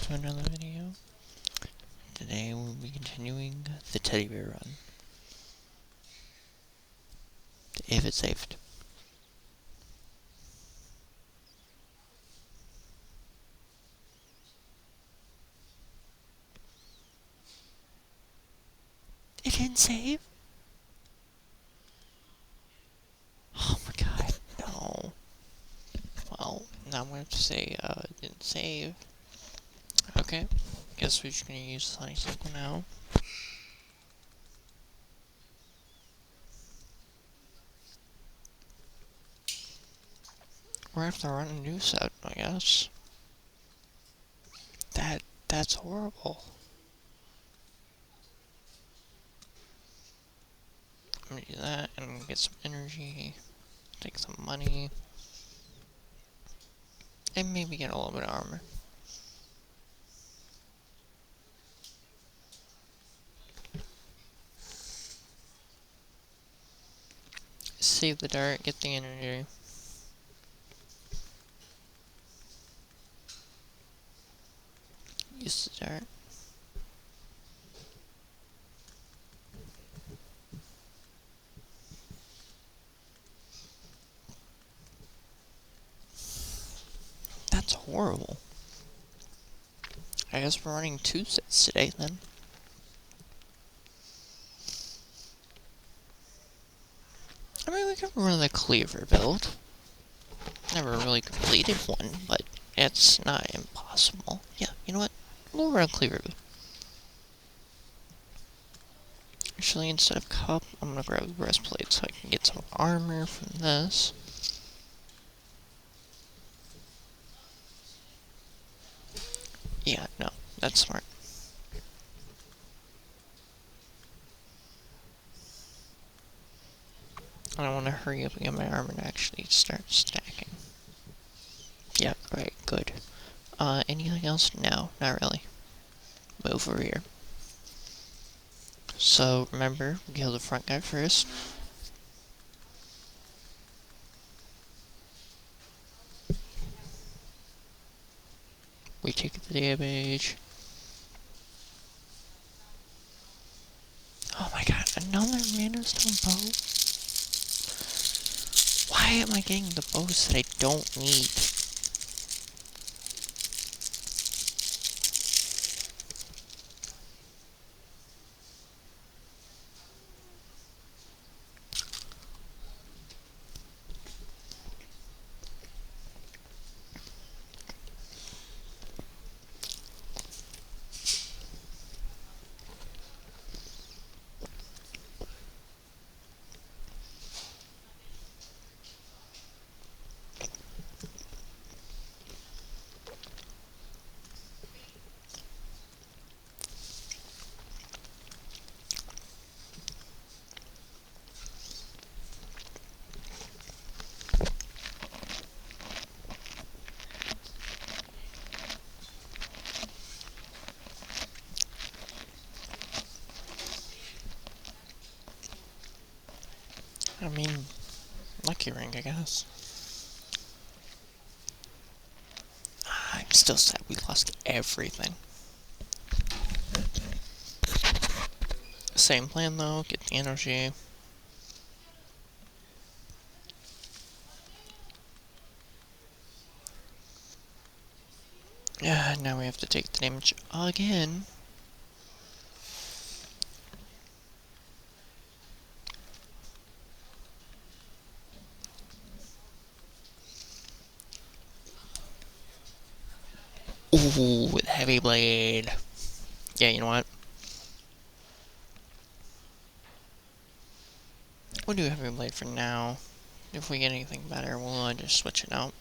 to another video. Today we'll be continuing the teddy bear run. If it's saved. It didn't save? Oh my god, no. Well, now I'm gonna have to say, it didn't save. Okay, guess we're just gonna use the honeysuckle now. We're gonna have to run a new set, I guess. That's horrible. I'm gonna do that, and I'm gonna get some energy, take some money, and maybe get a little bit of armor. Save the dart, get the energy. Use the dart. That's horrible. I guess we're running 2 sets today then. I mean, we could run the cleaver build. Never really completed one, but it's not impossible. Yeah, you know what? We'll run a cleaver build. Actually, instead of cup, I'm gonna grab the breastplate so I can get some armor from this. Yeah, no, that's smart. I want to hurry up and get my armor to actually start stacking. Yeah, right, good. Anything else? No, not really. Move over here. So, remember, kill the front guy first. We take the damage. Oh my god, another mana stone bow? Why am I getting the bows that I don't need? I mean, lucky ring, I guess. I'm still sad we lost everything. Same plan though, get the energy. Yeah, now we have to take the damage again. Ooh, with heavy blade. Yeah, you know what? We'll do heavy blade for now. If we get anything better, we'll just switch it out.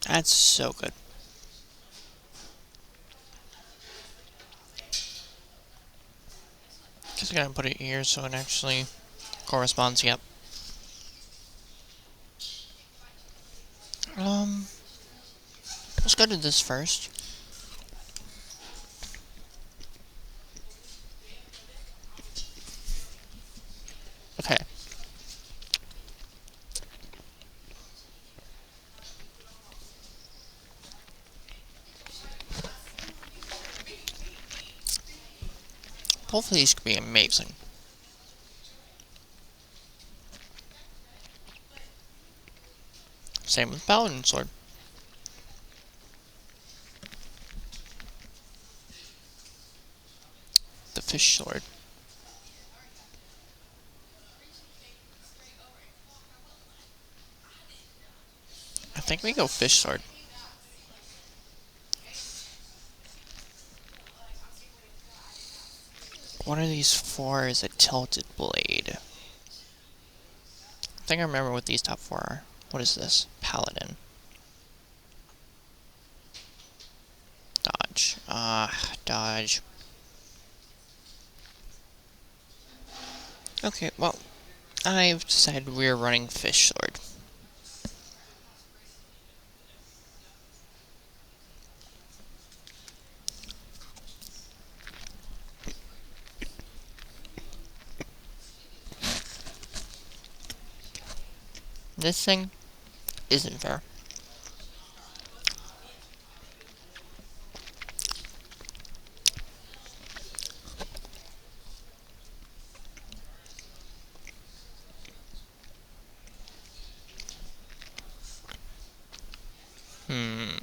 That's so good. Just gotta put it here so it actually corresponds. Yep. Um, let's go to this first. Okay. Both of these could be amazing. Same with Paladin Sword. The Fish Sword. I think we go Fish Sword. What are these for? Is a tilted blade. I think I remember what these top four are. What is this? Paladin. Dodge. Dodge. Okay, well, I've decided we're running Fish Sword. This thing isn't fair. Hmm.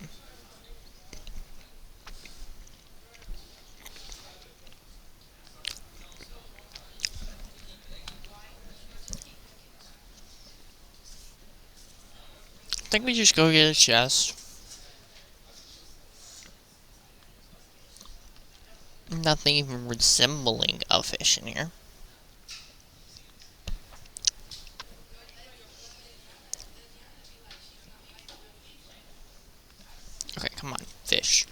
I think we just go get a chest. Nothing even resembling a fish in here. Okay, come on, fish.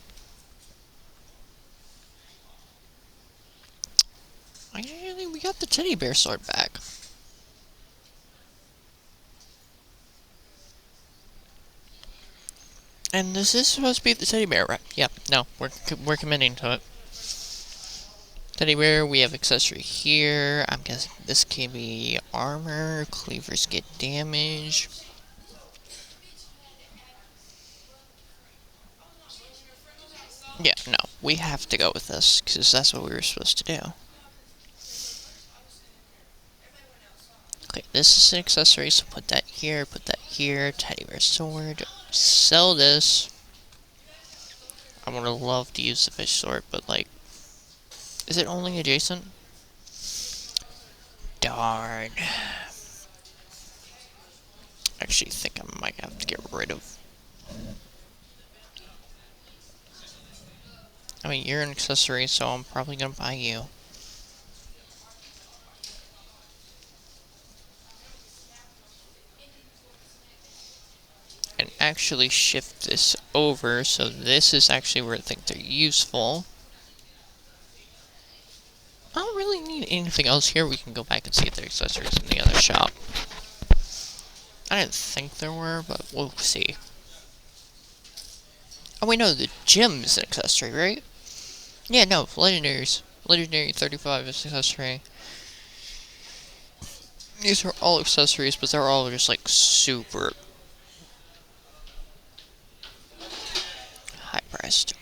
Actually, we got the teddy bear sword back. And this is supposed to be the teddy bear, right? Yep, no, we're committing to it. Teddy bear, we have accessory here. I'm guessing this can be armor. Cleavers get damage. Yeah, no, we have to go with this, because that's what we were supposed to do. Okay, this is an accessory, so put that here, teddy bear sword. Sell this. I would have loved to use the fish sword, but like, is it only adjacent? Darn. Actually think I might have to get rid of. I mean, you're an accessory, so I'm probably gonna buy you. And actually shift this over, so this is actually where I think they're useful. I don't really need anything else here. We can go back and see if there are accessories in the other shop. I didn't think there were, but we'll see. Oh wait, no, the gem is an accessory, right? Yeah, no, legendaries. Legendary 35 is accessory. These are all accessories, but they're all just like super high priced.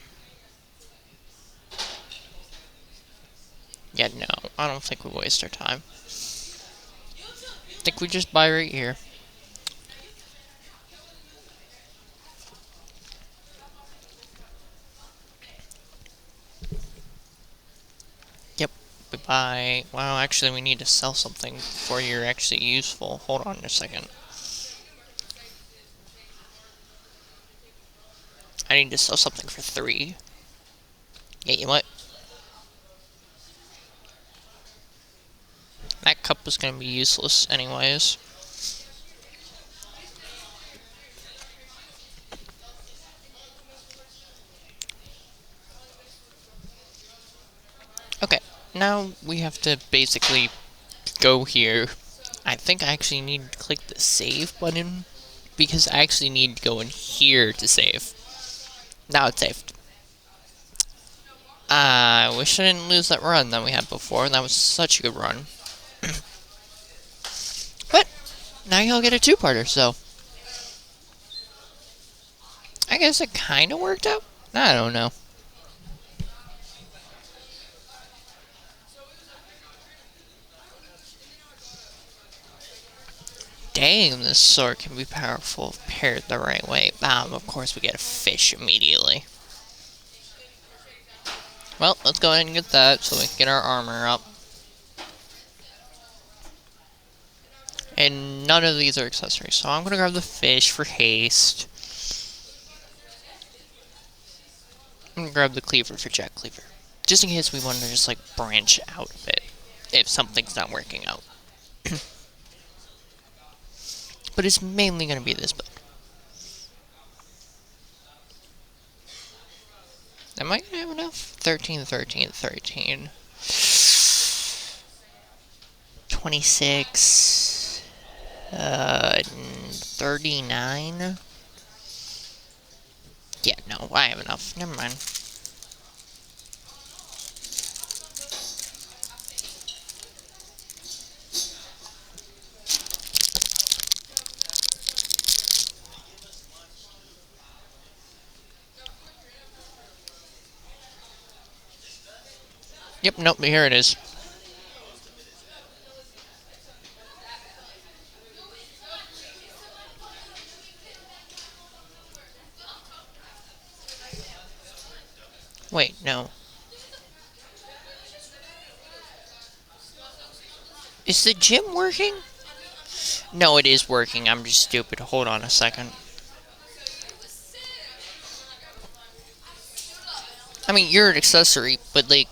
Yeah, no, I don't think we waste our time. I think we just buy right here. Yep, we buy. Well, actually, we need to sell something before you're actually useful. Hold on a second. I need to sell something for 3. Yeah, you know what? That cup is gonna be useless anyways. now we have to basically go here. I think I actually need to click the save button because I actually need to go in here to save. Now it's saved. I wish I didn't lose that run that we had before. That was such a good run. But now you'll get a two-parter, so I guess it kind of worked out. I don't know. Dang, this sword can be powerful if paired the right way. Of course we get a fish immediately. Well, let's go ahead and get that so we can get our armor up. And none of these are accessories, so I'm gonna grab the fish for haste. I'm gonna grab the cleaver for Jack Cleaver. Just in case we want to just like branch out a bit if something's not working out. But it's mainly gonna be this build. Am I gonna have enough? 13, 13, 13. 26. 39. Yeah, no, I have enough. Never mind. Yep, nope, here it is. Wait, no. Is the gym working? No, it is working. I'm just stupid. Hold on a second. I mean, you're an accessory, but like,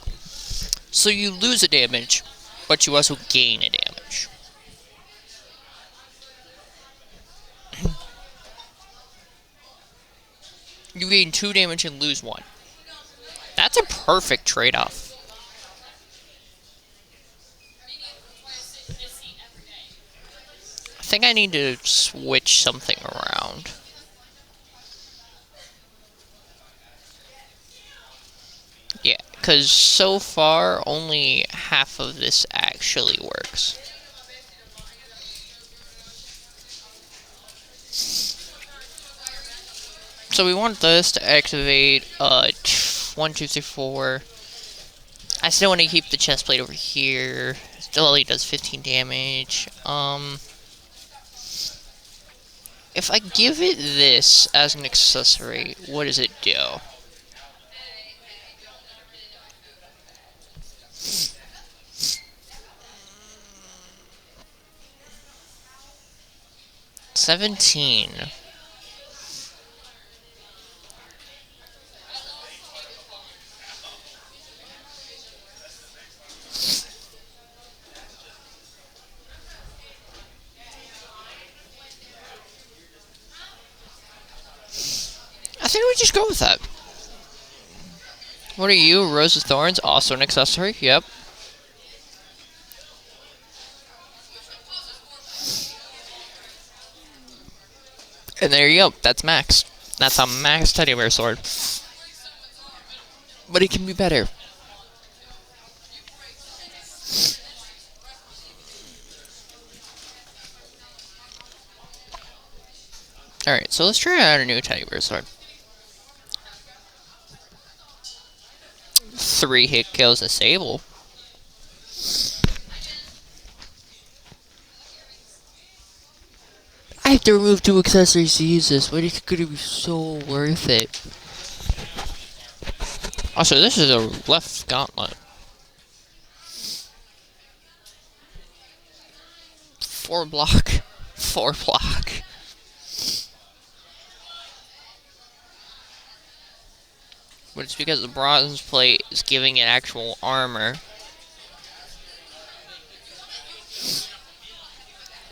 so you lose a damage, but you also gain a damage. You gain 2 damage and lose 1. That's a perfect trade-off. I think I need to switch something around. Yeah, because so far, only half of this actually works. So we want this to activate 1, 2, 3, 4. I still want to keep the chest plate over here. Still only does 15 damage. If I give it this as an accessory, what does it do? $17. I think we just go with that. What are you? Rose of Thorns, also an accessory. Yep. And there you go. That's max. That's a max teddy bear sword. But it can be better. Alright, so let's try out a new teddy bear sword. 3 hit kills a Sable. I have to remove 2 accessories to use this, but it's gonna be so worth it. Also, this is a left gauntlet. 4 block. 4 block. But it's because the bronze plate is giving it actual armor.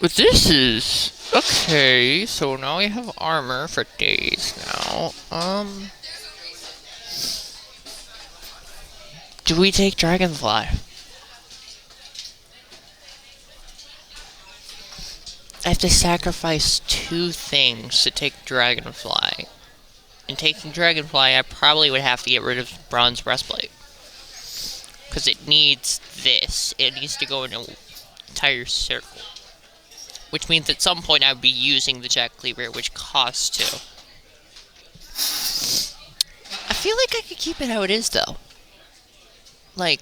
But this is... Okay, so now we have armor for days now. Do we take Dragonfly? I have to sacrifice 2 things to take Dragonfly. And taking Dragonfly, I probably would have to get rid of Bronze Breastplate. Because it needs this. It needs to go in an entire circle. Which means at some point I would be using the Jack Cleaver, which costs 2. I feel like I could keep it how it is, though. Like,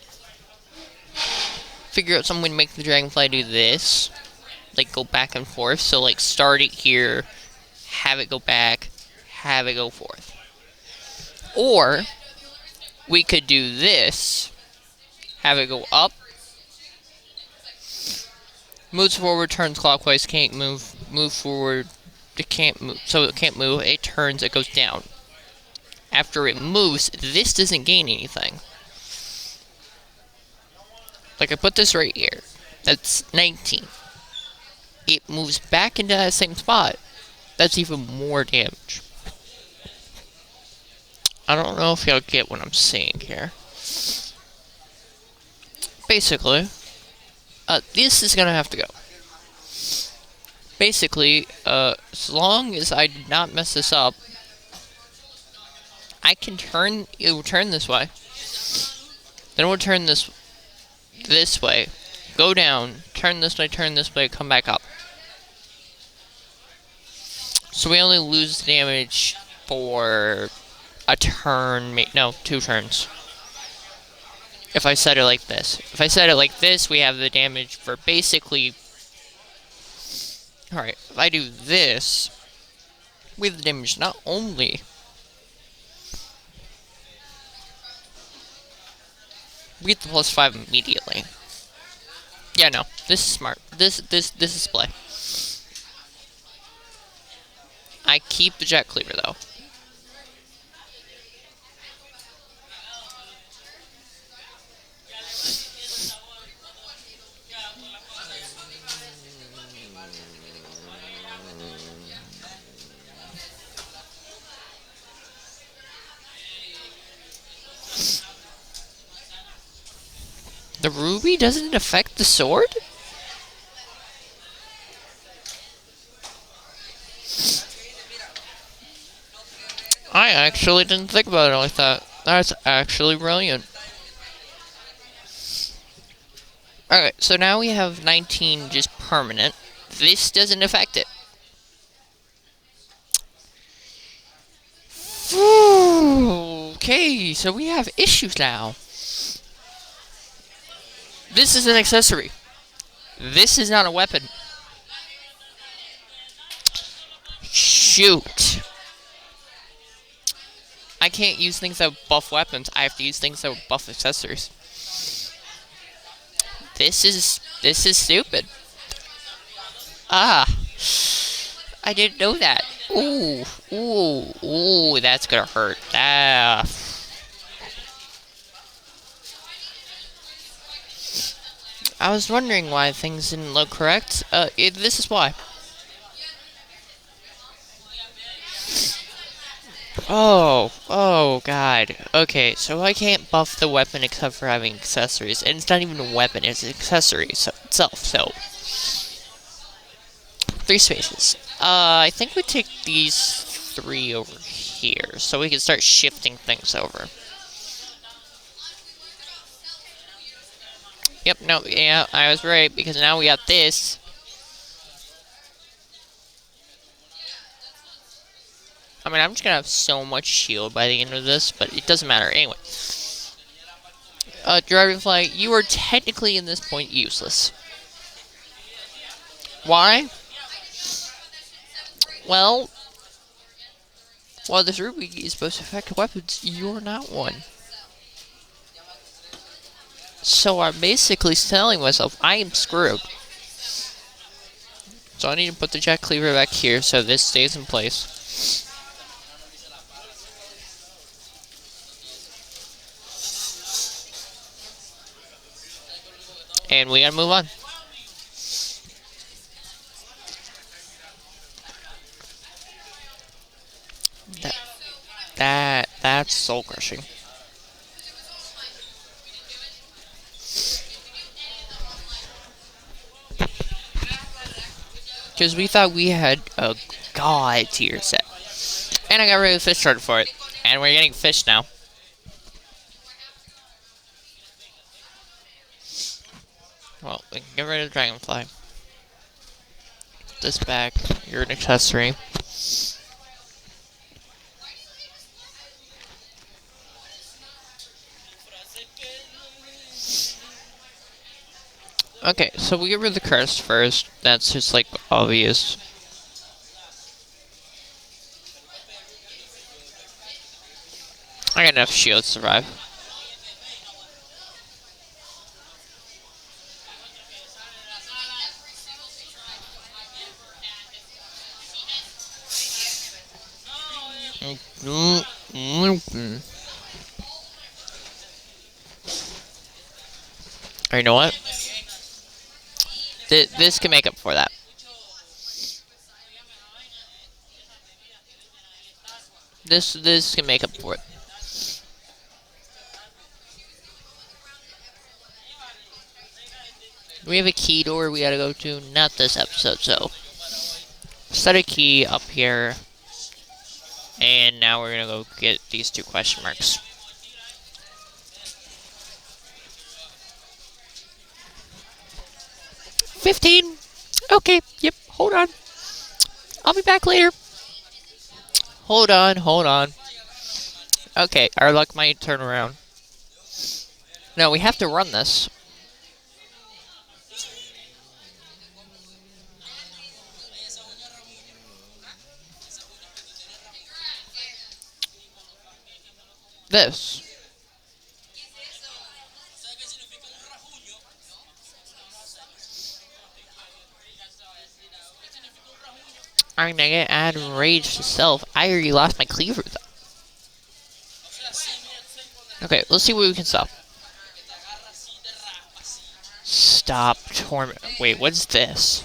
figure out some way to make the Dragonfly do this. Like, go back and forth. So, like, start it here, have it go back, have it go forth. Or, we could do this, have it go up, moves forward, turns clockwise, can't move forward, it can't move, so it can't move, it turns, it goes down. After it moves, this doesn't gain anything. Like, I put this right here, that's 19. It moves back into that same spot, that's even more damage. I don't know if y'all get what I'm saying here. Basically, this is gonna have to go. Basically, as long as I did not mess this up, I can turn, it will turn this way. Then it will turn this way, go down, turn this way, come back up. So we only lose damage for a turn, no, 2 turns. If I set it like this. If I set it like this, we have the damage for basically... Alright, if I do this, we have the damage not only... We get the +5 immediately. Yeah, no, this is smart. This is play. I keep the Jack Cleaver, though. The ruby doesn't affect the sword? I actually didn't think about it like that. That's actually brilliant. Alright, so now we have 19 just permanent. This doesn't affect it. Okay, so we have issues now. This is an accessory. This is not a weapon. Shoot. I can't use things that buff weapons. I have to use things that buff accessories. This is stupid. Ah. I didn't know that. Ooh, that's gonna hurt. Ah. I was wondering why things didn't look correct. This is why. Oh, God. Okay, so I can't buff the weapon except for having accessories. And it's not even a weapon, it's an accessory itself, so... 3 spaces. I think we take these 3 over here, so we can start shifting things over. Yep, no, yeah, I was right, because now we got this. I mean, I'm just gonna have so much shield by the end of this, but it doesn't matter. Anyway. Dragonfly, you are technically, in this point, useless. Why? Well, while this ruby is supposed to affect weapons, you're not one. So I'm basically telling myself, I am screwed. So I need to put the Jack Cleaver back here so this stays in place. And we gotta move on. That's soul crushing. Because we thought we had a god tier set. And I got rid of the fish shard for it. And we're getting fish now. Well, we can get rid of Dragonfly. Put this back. You're an accessory. Okay, so we get rid of the curse first. That's just like obvious. I got enough shields to survive. Or you know what? This can make up for that. This can make up for it. We have a key door we gotta go to. Not this episode, so set a key up here. And now we're gonna go get these 2 question marks. $15. Okay, yep, hold on. I'll be back later. Hold on. Okay, our luck might turn around. No, we have to run this. This. I'm gonna get add rage to self. I already lost my cleaver though. Okay, let's see what we can stop. Stop torment. Wait, what's this?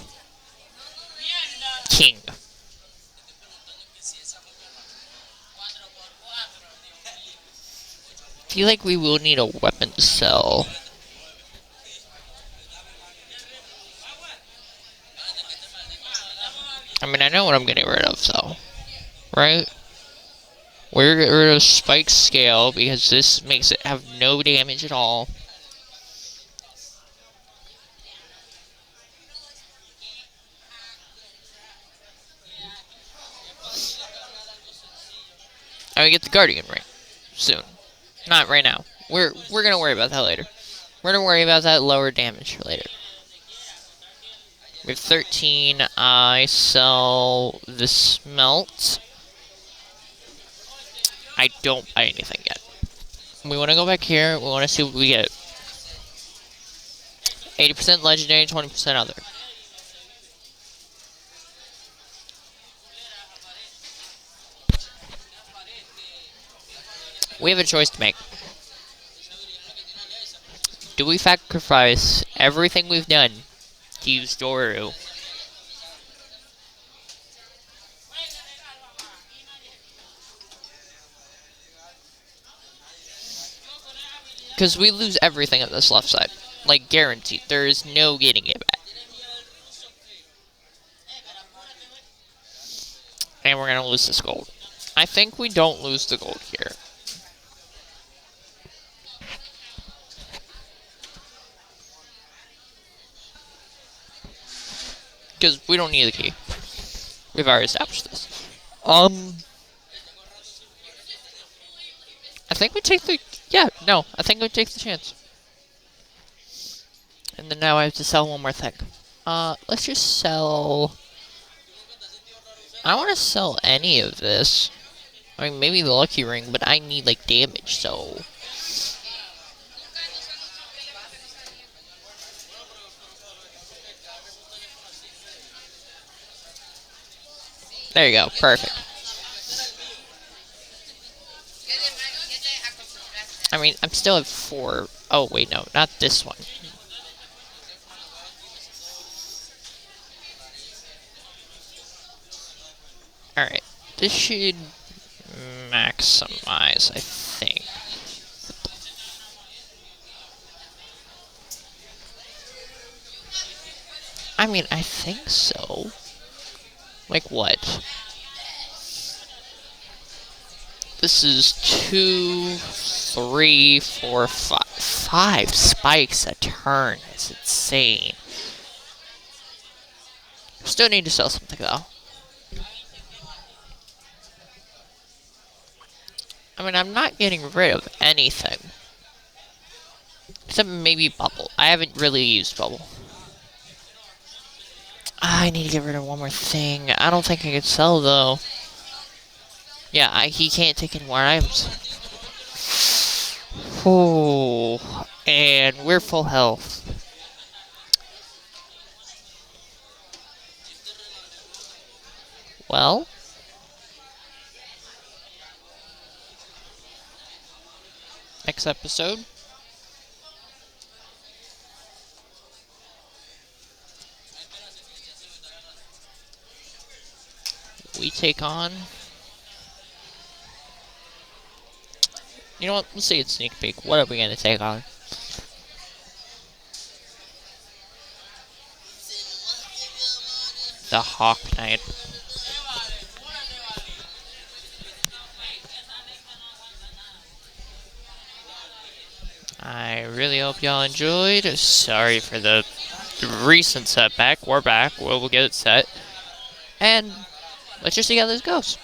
King. Feel like we will need a weapon to sell. I mean, I know what I'm getting rid of, though. Right? We're getting rid of Spike Scale, because this makes it have no damage at all. I'm gonna get the Guardian ring soon. Not right now. We're gonna worry about that later. We're gonna worry about that lower damage later. We have 13. I sell the smelt. I don't buy anything yet. We want to go back here. We want to see what we get. 80% legendary, 20% other. We have a choice to make. Do we sacrifice everything we've done to use Doru? Because we lose everything on this left side. Like, guaranteed. There is no getting it back. And we're gonna lose this gold. I think we don't lose the gold here. Because we don't need the key. We've already established this. I think we take the... Yeah, no. I think we take the chance. And then now I have to sell one more thing. Let's just sell... I don't want to sell any of this. I mean, maybe the lucky ring, but I need, like, damage, so... There you go. Perfect. I mean, I'm still at 4. Oh, wait, no. Not this one. Alright. This should maximize, I think. I mean, I think so. Like what? This is 2, 3, 4, 5. 5 spikes a turn. It's insane. Still need to sell something though. I mean, I'm not getting rid of anything. Except maybe Bubble. I haven't really used Bubble. I need to get rid of one more thing. I don't think I can sell though. Yeah, he can't take any more items. Oh, and we're full health. Well, next episode. We take on... You know what? Let's see a sneak peek. What are we going to take on? The Hawk Knight. I really hope y'all enjoyed. Sorry for the recent setback. We're back. We'll get it set. And let's just see how this goes.